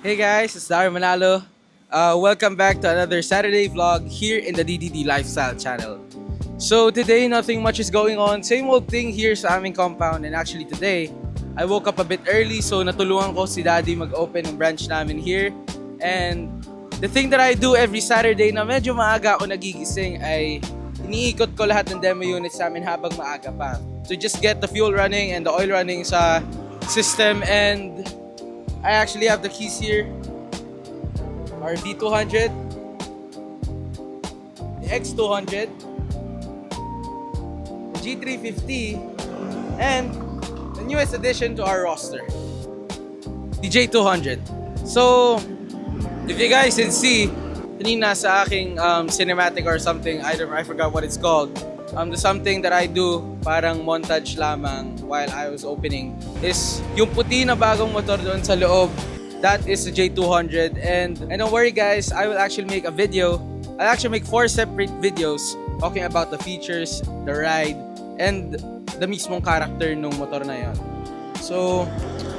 Hey guys, it's Dario Manalo. Welcome back to another Saturday vlog here in the DDD Lifestyle channel. So today, nothing much is going on. Same old thing here sa aming compound, and actually today, I woke up a bit early so natulungan ko si Daddy mag-open ng branch namin here. And the thing that I do every Saturday na medyo maaga ako nagigising ay iniikot ko lahat ng demo units namin habang maaga pa. To just get the fuel running and the oil running sa system, and I actually have the keys here. Our V200, the X200, the G350, and the newest addition to our roster, the J200. So, if you guys can see, kanina sa aking cinematic or something, I forgot what it's called. The something that I do, parang montage lamang while I was opening, is yung puti na bagong motor doon sa loob. That is the J200, and don't worry guys, I will actually make a video. I'll actually make 4 separate videos talking about the features, the ride, and the mismong character nung motor na yon. So,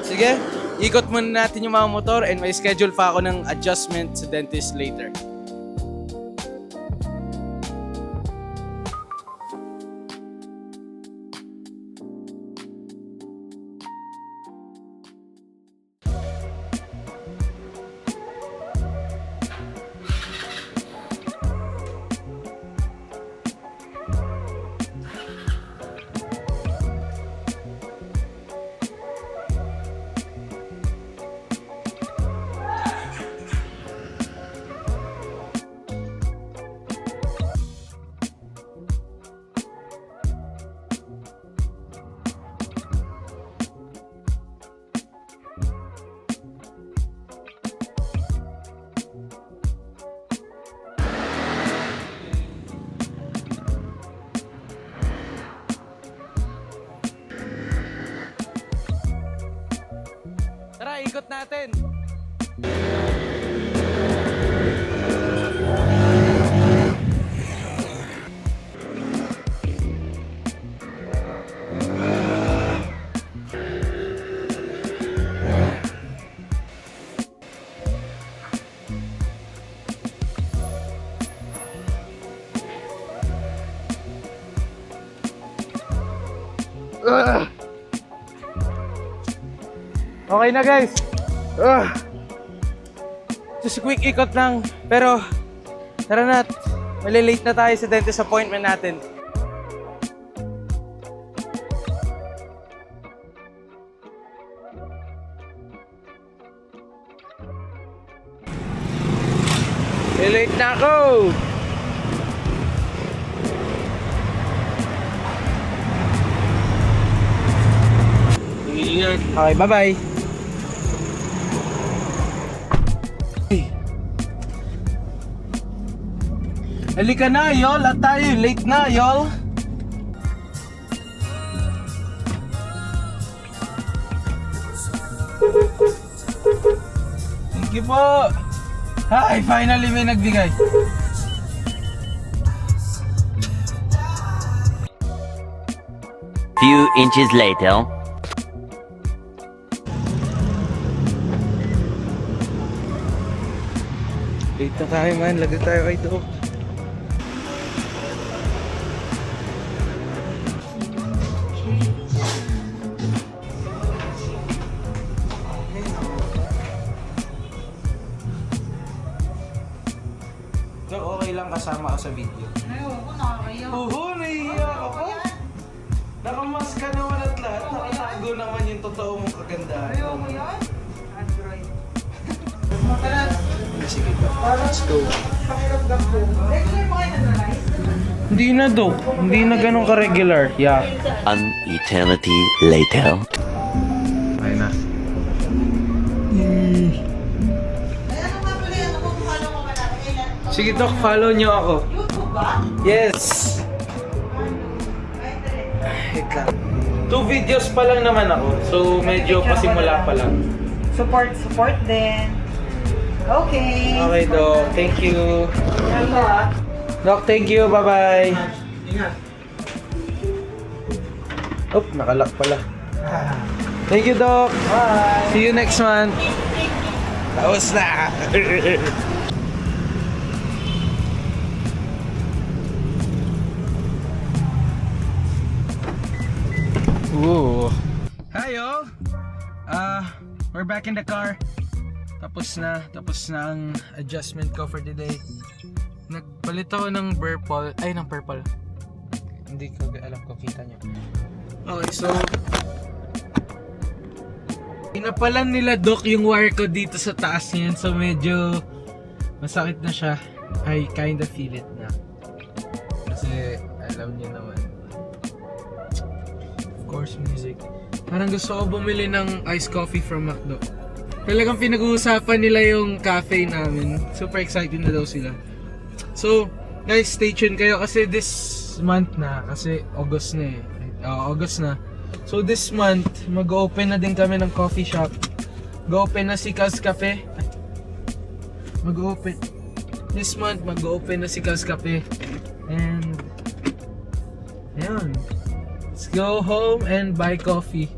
sige, ikot muna natin yung mga motor, and may schedule pa ako ng adjustment sa dentist later. Tara, ikot natin! Okay na guys. Just a quick ikot lang. Pero tara na, malilate na tayo sa dentist appointment natin. Malilate na ako. Okay, bye-bye. Halika na, yol. At tayo, late na, yol. Thank you po. Hi, finally may nagbigay. Few inches later. Late na tayo, man. Lagay tayo kay Doc. Doc, okay lang kasama ka sa video. Ayoko, nakakaya. Oo, nahihiya ka pa. Nakamask ka naman at lahat. Nakatago naman yung totoo mong kagandahan. Ayoko yan. Android. Sige ba? Let's go. Pakiramdam ko. Regular mo kayo na-realize? Hindi na, Doc. Hindi na ganun ka-regular. Yeah. An eternity later. Ay na. Ay, ano nga pala yan? Ako, follow mo ba natin? Kailan? Sige, Doc. Follow niyo ako. YouTube ba? Yes. Ay, dire. Wait lang. 2 videos pa lang naman ako. So, medyo pasimula pa lang. Support din. Okay. Okay, Doc. Thank you. Ano ah? Doc, thank you. Bye-bye. Ingat. Oh, nakalock pala. Thank you, Doc. Bye. See you next month. Tapos na! Ooh. Hi all! We're back in the car. Tapos na ang adjustment ko for today. Nagpalit ako ng purple. Hindi ko alam kung kita nyo. Okay, so pinapalan nila Doc yung wire ko dito sa taas niyan. So medyo masakit na siya. I kinda feel it na. Kasi alam niyo naman. Of course, music. Parang gusto ko bumili ng iced coffee from McDo. Talagang pinag-uusapan nila yung cafe namin. Super excited na daw sila. So, guys, stay tuned kayo kasi this month na. Kasi August na eh. August na. So, this month, mag-open na din kami ng coffee shop. Mag-open na si Kaz Cafe. This month, mag-open na si Kaz Cafe. And, ayun. Let's go home and buy coffee.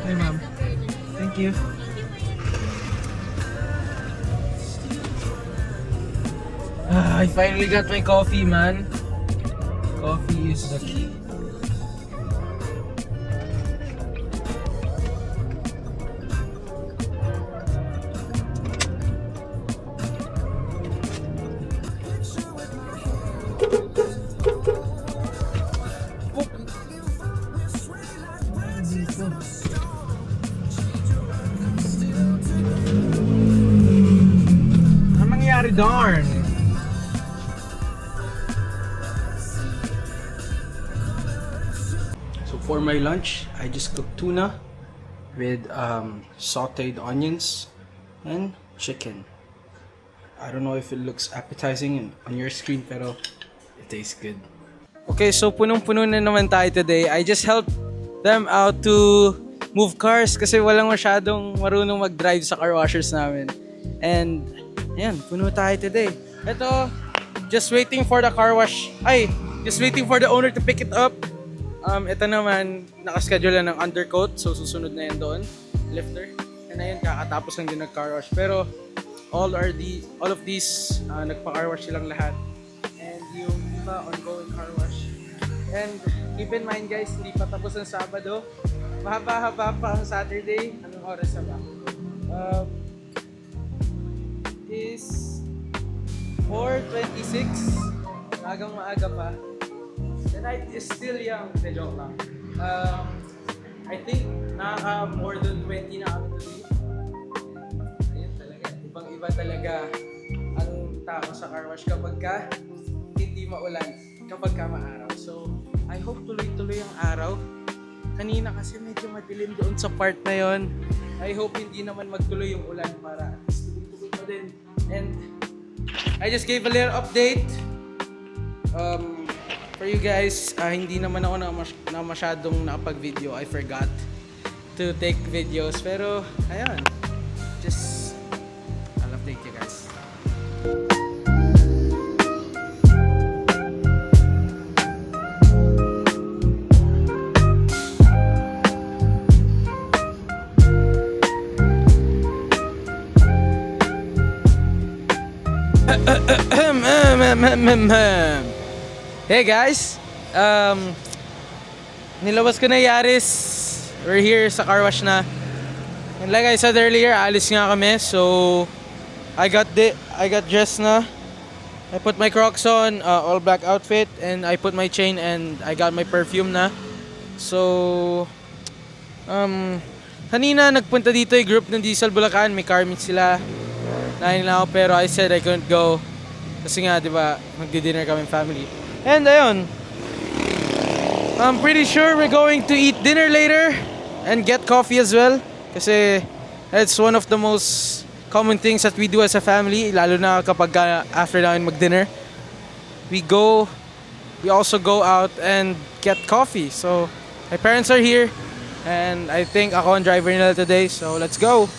Hi, ma'am. Thank you. I finally got my coffee, man. Coffee is the key. Anong nangyari darn? So for my lunch, I just cooked tuna with sauteed onions and chicken. I don't know if it looks appetizing on your screen, pero it tastes good. Okay, so punong-puno na naman tayo today. I just helped them out to move cars kasi walang masyadong marunong mag-drive sa car washers namin. And, ayan, puno tayo today. Ito, just waiting for the car wash. Just waiting for the owner to pick it up. Ito naman, nakaschedule na ng undercoat. So, susunod na yan doon. Lifter. And ayun, kakatapos lang din nag-car wash. Pero, all of these, nagpa-car wash silang lahat. And yung iba, ongoing car wash. And keep in mind guys, hindi pa tapos ang Sabado. Mahaba-haba pa ang Saturday. Anong oras na ba? Is 4:26. Maagang maaga pa. The night is still young. The joke lang. I think naka more than 20 na kami today. Ayun talaga. Ibang-iba talaga ang tao sa car wash kapag ka hindi maulan, kapag ka maaraw. So, I hope tuloy-tuloy ang araw. Kanina kasi medyo madilim doon sa part na yon. I hope hindi naman magtuloy yung ulan para at least tuloy-tuloy pa din. And I just gave a little update for you guys. Hindi naman ako na masyadong nakapag-video. I forgot to take videos. Pero, ayun. I'll update you guys. Hey guys, nilabas ko na Yaris. We're here sa car wash na. And like I said earlier, alis nga kami. So I got dressed na. I put my Crocs on, all black outfit, and I put my chain and I got my perfume na. So kanina nagpunta dito yung group ng Diesel Bulacan, may car meet sila. Nahin lang ako pero I said I couldn't go. Kasi nga, di ba, magdi-dinner kami family. And ayun, I'm pretty sure we're going to eat dinner later and get coffee as well. Kasi it's one of the most common things that we do as a family, lalo na kapag after namin mag-dinner. We also go out and get coffee. So, my parents are here and I think ako ang driver nila today. So, let's go!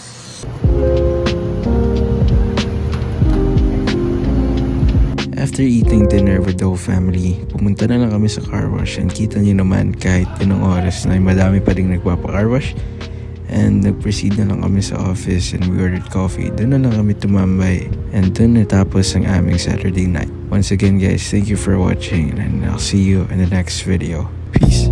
After eating dinner with the whole family, pumunta na lang kami sa car wash and kita niyo naman kahit inong oras na madami pa rin nagpapa-car wash. And nag-proceed na lang kami sa office and we ordered coffee. Doon na lang kami tumambay and doon natapos ang aming Saturday night. Once again guys, thank you for watching and I'll see you in the next video. Peace!